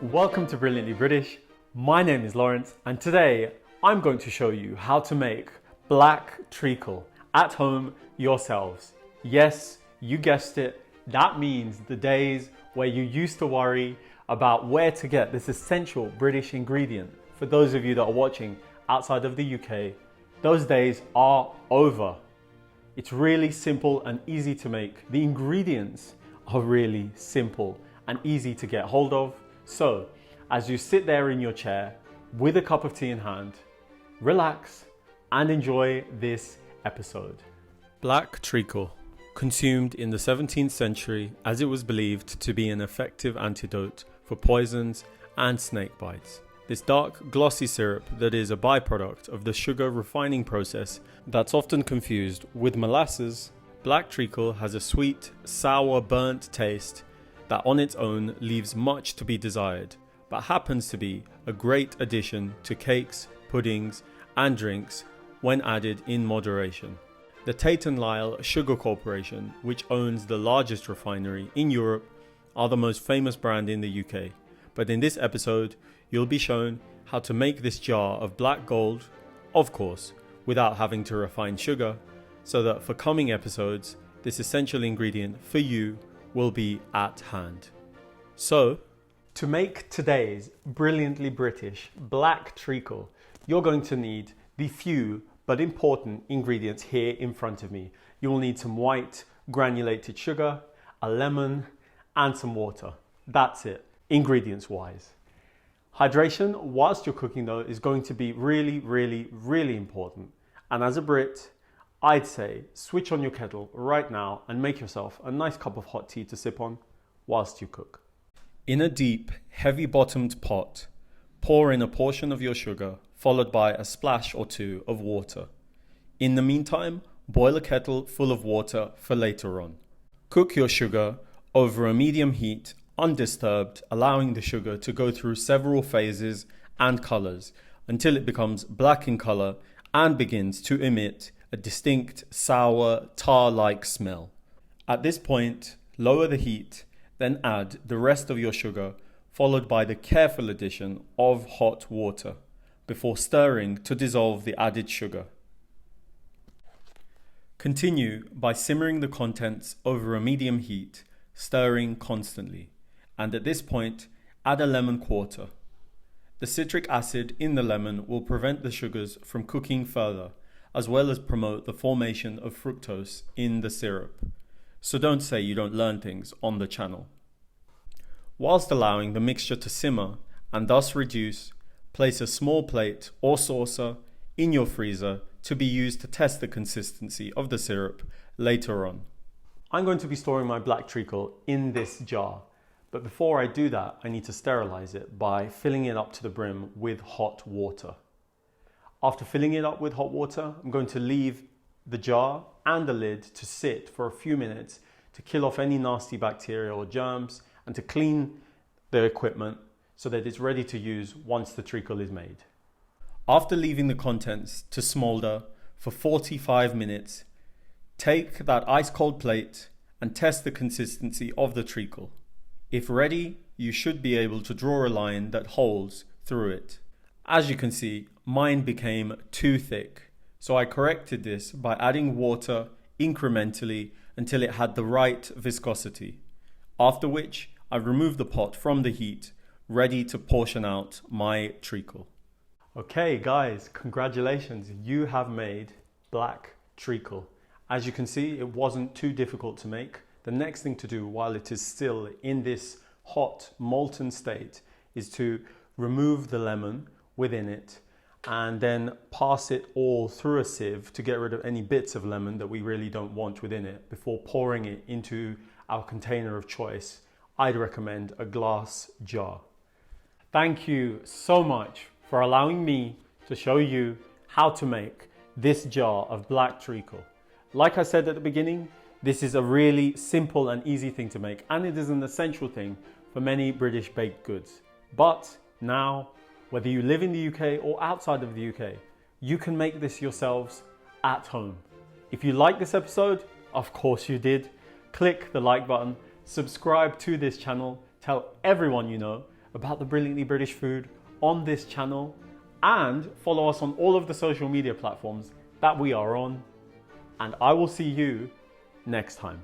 Welcome to Brilliantly British. My name is Lawrence and today I'm going to show you how to make black treacle at home yourselves. Yes, you guessed it. That means the days where you used to worry about where to get this essential British ingredient. For those of you that are watching outside of the UK, those days are over. It's really simple and easy to make. The ingredients are really simple and easy to get hold of. So, as you sit there in your chair with a cup of tea in hand, relax and enjoy this episode. Black treacle, consumed in the 17th century as it was believed to be an effective antidote for poisons and snake bites. This dark, glossy syrup that is a byproduct of the sugar refining process that's often confused with molasses, black treacle has a sweet, sour, burnt taste that on its own leaves much to be desired, but happens to be a great addition to cakes, puddings, and drinks when added in moderation. The Tate & Lyle Sugar Corporation, which owns the largest refinery in Europe, are the most famous brand in the UK. But in this episode, you'll be shown how to make this jar of black gold, of course, without having to refine sugar, so that for coming episodes, this essential ingredient for you will be at hand. So, to make today's brilliantly British black treacle, you're going to need the few but important ingredients here in front of me. You will need some white granulated sugar, a lemon, and some water. That's it, ingredients wise. Hydration whilst you're cooking though is going to be really important. And as a Brit, I'd say switch on your kettle right now and make yourself a nice cup of hot tea to sip on whilst you cook. In a deep, heavy-bottomed pot, pour in a portion of your sugar followed by a splash or two of water. In the meantime, boil a kettle full of water for later on. Cook your sugar over a medium heat, undisturbed, allowing the sugar to go through several phases and colours until it becomes black in colour and begins to emit a distinct sour tar-like smell. At this point, lower the heat, then add the rest of your sugar, followed by the careful addition of hot water, before stirring to dissolve the added sugar. Continue by simmering the contents over a medium heat, stirring constantly, and at this point, add a lemon quarter. The citric acid in the lemon will prevent the sugars from cooking further, as well as promote the formation of fructose in the syrup. So don't say you don't learn things on the channel. Whilst allowing the mixture to simmer and thus reduce, place a small plate or saucer in your freezer to be used to test the consistency of the syrup later on. I'm going to be storing my black treacle in this jar, but before I do that, I need to sterilize it by filling it up to the brim with hot water. After filling it up with hot water, I'm going to leave the jar and the lid to sit for a few minutes to kill off any nasty bacteria or germs and to clean the equipment so that it's ready to use once the treacle is made. After leaving the contents to smolder for 45 minutes, take that ice cold plate and test the consistency of the treacle. If ready, you should be able to draw a line that holds through it. As you can see, mine became too thick, so I corrected this by adding water incrementally until it had the right viscosity, after which I removed the pot from the heat, ready to portion out my treacle. Okay guys, congratulations, you have made black treacle. As you can see, it wasn't too difficult to make. The next thing to do while it is still in this hot, molten state is to remove the lemon within it and then pass it all through a sieve to get rid of any bits of lemon that we really don't want within it before pouring it into our container of choice. I'd recommend a glass jar. Thank you so much for allowing me to show you how to make this jar of black treacle. Like I said at the beginning, this is a really simple and easy thing to make, and it is an essential thing for many British baked goods. But now, whether you live in the UK or outside of the UK, you can make this yourselves at home. If you like this episode, of course you did, click the like button, subscribe to this channel, tell everyone you know about the brilliantly British food on this channel, and follow us on all of the social media platforms that we are on. And I will see you next time.